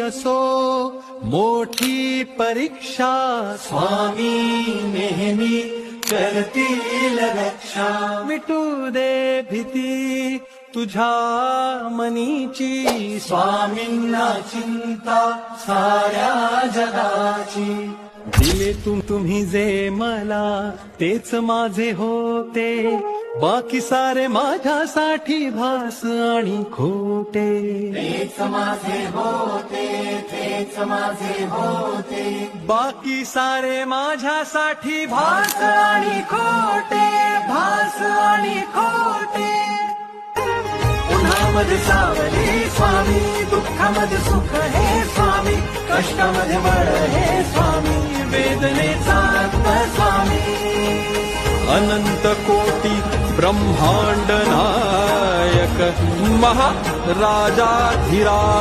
असो मोठी परीक्षा, स्वामी नेहमी करतील रक्षा. मिटू दे भीती तुझ्या मनीची, स्वामींना चिंता साऱ्या जगाची. दिले तुम्ही जे मला तेच माझे होते, बाकी सारे माझ्यासाठी भास आणि खोटे. तेच माझे होते, तेच माझे होते. बाकी सारे माझ्यासाठी भास आणि खोटे, भास आणि खोटे. उन्हामध्ये सावली स्वामी, दुःखामध्ये सुख हे स्वामी, कष्टामध्ये बळ हे स्वामी, वेदनेचा अंत स्वामी. अनंत कोटी ब्रह्मांड नायक महाराजाधिराज.